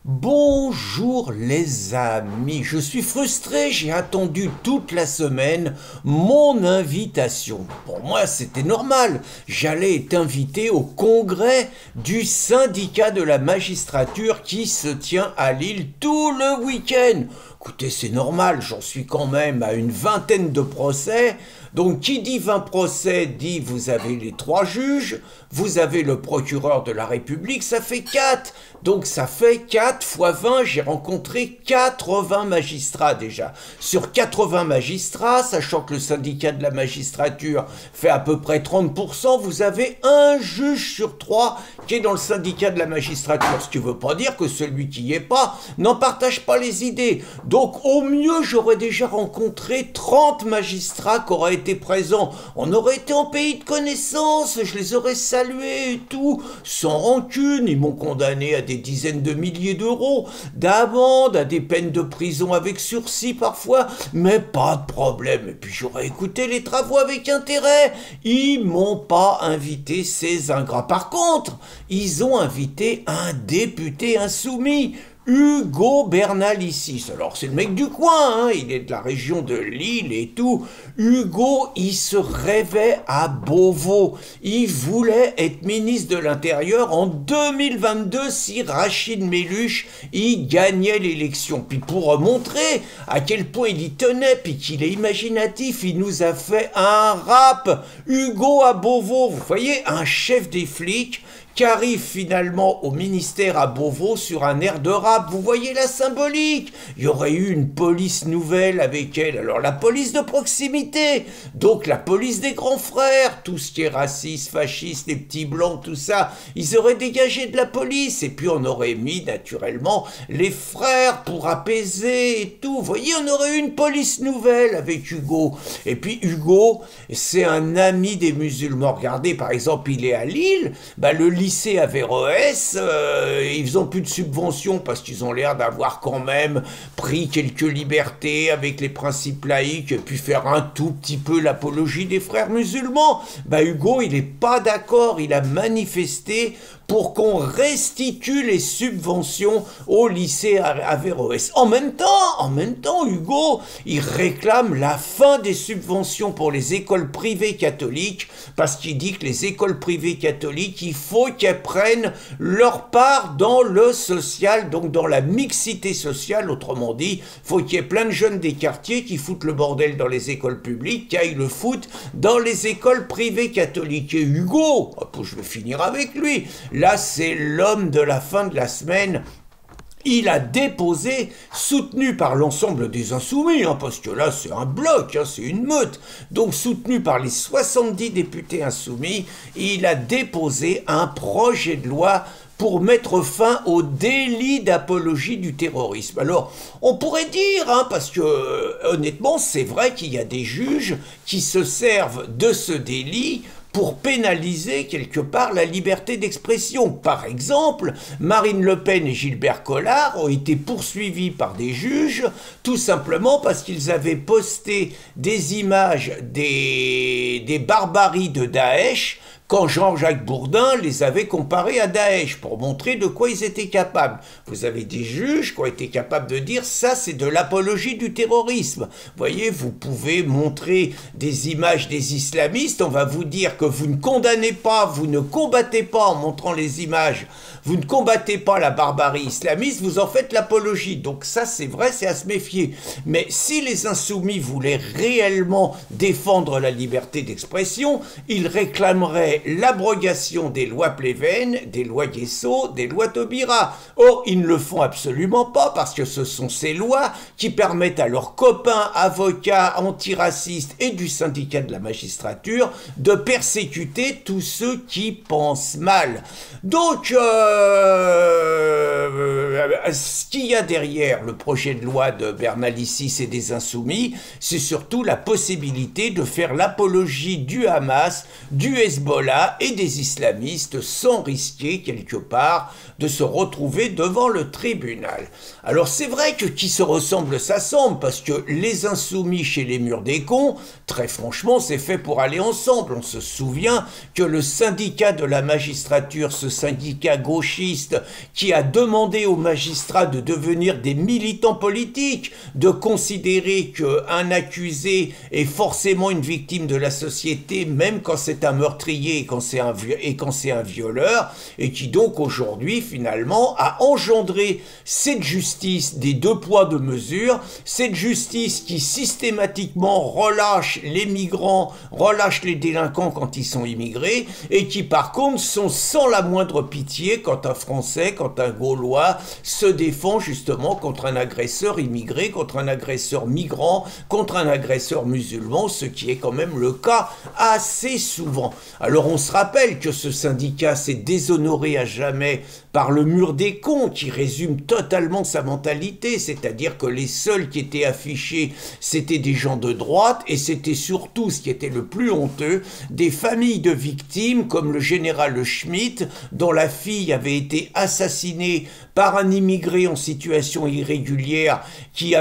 Bonjour les amis, je suis frustré, j'ai attendu toute la semaine mon invitation. Pour moi c'était normal, j'allais être invité au congrès du syndicat de la magistrature qui se tient à Lille tout le week-end. Écoutez, c'est normal, j'en suis quand même à une vingtaine de procès. Donc qui dit 20 procès dit vous avez les 3 juges, vous avez le procureur de la République, ça fait 4. Donc ça fait 4 fois 20, j'ai rencontré 80 magistrats déjà. Sur 80 magistrats, sachant que le syndicat de la magistrature fait à peu près 30%, vous avez un juge sur 3 qui est dans le syndicat de la magistrature. Ce qui ne veut pas dire que celui qui n'y est pas n'en partage pas les idées. Donc au mieux, j'aurais déjà rencontré 30 magistrats qui auraient été présents. On aurait été en pays de connaissance, je les aurais salués et tout, sans rancune. Ils m'ont condamné à des dizaines de milliers d'euros d'amende, à des peines de prison avec sursis parfois, mais pas de problème. Et puis j'aurais écouté les travaux avec intérêt. Ils m'ont pas invité, ces ingrats. Par contre, ils ont invité un député insoumis, Ugo Bernalicis. Alors c'est le mec du coin, hein, il est de la région de Lille et tout. Ugo, il se rêvait à Beauvau. Il voulait être ministre de l'Intérieur en 2022 si Rachid Méluche y gagnait l'élection. Puis pour montrer à quel point il y tenait, puis qu'il est imaginatif, il nous a fait un rap. Ugo à Beauvau, vous voyez, un chef des flics qui arrive finalement au ministère à Beauvau sur un air de rap. Vous voyez la symbolique. Il y aurait eu une police nouvelle avec elle. Alors la police de proximité, donc la police des grands frères, tout ce qui est raciste, fasciste, les petits blancs, tout ça, ils auraient dégagé de la police. Et puis on aurait mis naturellement les frères pour apaiser et tout. Vous voyez, on aurait eu une police nouvelle avec Ugo. Et puis Ugo, c'est un ami des musulmans. Regardez, par exemple, il est à Lille, le lycée Averroès, ils n'ont plus de subventions parce qu'ils ont l'air d'avoir quand même pris quelques libertés avec les principes laïques et puis faire un tout petit peu l'apologie des frères musulmans. Hugo, il n'est pas d'accord, il a manifesté pour qu'on restitue les subventions au lycée Averroès. En même temps, Ugo, il réclame la fin des subventions pour les écoles privées catholiques parce qu'il dit que les écoles privées catholiques, il faut qu'elles prennent leur part dans le social, donc dans la mixité sociale. Autrement dit, il faut qu'il y ait plein de jeunes des quartiers qui foutent le bordel dans les écoles publiques, qui aillent le foutre dans les écoles privées catholiques. Et Hugo, je vais finir avec lui, là c'est l'homme de la fin de la semaine. Il a déposé, soutenu par l'ensemble des insoumis, parce que là c'est un bloc, c'est une meute, donc soutenu par les 70 députés insoumis, il a déposé un projet de loi pour mettre fin au délit d'apologie du terrorisme. Alors, on pourrait dire, parce que honnêtement, c'est vrai qu'il y a des juges qui se servent de ce délit pour pénaliser quelque part la liberté d'expression. Par exemple, Marine Le Pen et Gilbert Collard ont été poursuivis par des juges tout simplement parce qu'ils avaient posté des images des barbaries de Daesh quand Jean-Jacques Bourdin les avait comparés à Daesh pour montrer de quoi ils étaient capables. Vous avez des juges qui ont été capables de dire ça c'est de l'apologie du terrorisme. Vous voyez, vous pouvez montrer des images des islamistes, on va vous dire que vous ne condamnez pas, vous ne combattez pas en montrant les images, vous ne combattez pas la barbarie islamiste, vous en faites l'apologie. Donc ça c'est vrai, c'est à se méfier. Mais si les insoumis voulaient réellement défendre la liberté d'expression, ils réclameraient l'abrogation des lois Pleven, des lois Guesso, des lois Taubira. Or, ils ne le font absolument pas parce que ce sont ces lois qui permettent à leurs copains avocats antiracistes et du syndicat de la magistrature de persécuter tous ceux qui pensent mal. Donc, ce qu'il y a derrière le projet de loi de Bernalicis et des Insoumis, c'est surtout la possibilité de faire l'apologie du Hamas, du Hezbollah et des islamistes sans risquer quelque part de se retrouver devant le tribunal. Alors c'est vrai que qui se ressemble s'assemble, parce que les insoumis chez les murs des cons, très franchement, c'est fait pour aller ensemble. On se souvient que le syndicat de la magistrature, ce syndicat gauchiste qui a demandé aux magistrats magistrats de devenir des militants politiques, de considérer qu'un accusé est forcément une victime de la société, même quand c'est un meurtrier et quand c'est un violeur, et qui donc aujourd'hui finalement a engendré cette justice des deux poids deux mesures, cette justice qui systématiquement relâche les migrants, relâche les délinquants quand ils sont immigrés, et qui par contre sont sans la moindre pitié quand un Français, quand un Gaulois se défend justement contre un agresseur immigré, contre un agresseur migrant, contre un agresseur musulman, ce qui est quand même le cas assez souvent. Alors on se rappelle que ce syndicat s'est déshonoré à jamais par le mur des cons qui résume totalement sa mentalité, c'est-à-dire que les seuls qui étaient affichés, c'était des gens de droite, et c'était surtout, ce qui était le plus honteux, des familles de victimes comme le général Schmitt, dont la fille avait été assassinée par un immigré en situation irrégulière qui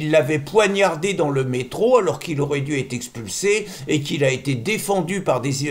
l'avait poignardé dans le métro alors qu'il aurait dû être expulsé et qu'il a été défendu par des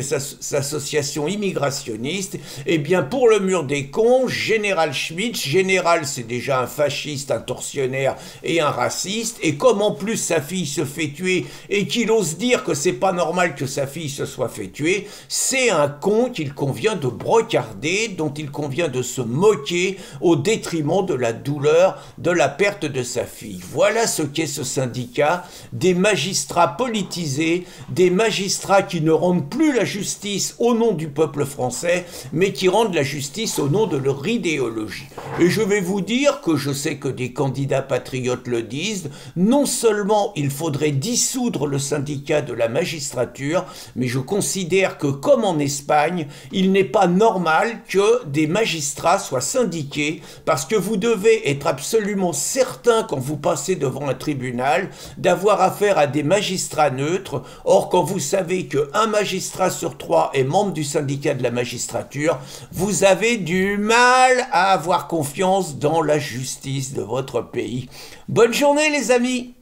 associations immigrationnistes. Eh bien, pour le mur des cons, général Schmitt, général c'est déjà un fasciste, un tortionnaire et un raciste, et comme en plus sa fille se fait tuer et qu'il ose dire que c'est pas normal que sa fille se soit fait tuer, c'est un con qu'il convient de brocarder, dont il convient de se moquer au détriment de la douleur de la perte de sa fille. Voilà ce qu'est ce syndicat, des magistrats politisés, des magistrats qui ne rendent plus la justice au nom du peuple français, mais qui rendent la justice au nom de leur idéologie. Et je vais vous dire que je sais que des candidats patriotes le disent, non seulement il faudrait dissoudre le syndicat de la magistrature, mais je considère que, comme en Espagne, il n'est pas normal que des magistrats soient syndiqués, parce que vous devez être absolument certain, quand vous passez devant un tribunal, d'avoir affaire à des magistrats neutres. Or, quand vous savez qu'un magistrat sur 3 est membre du syndicat de la magistrature, vous avez du mal à avoir confiance dans la justice de votre pays. Bonne journée les amis!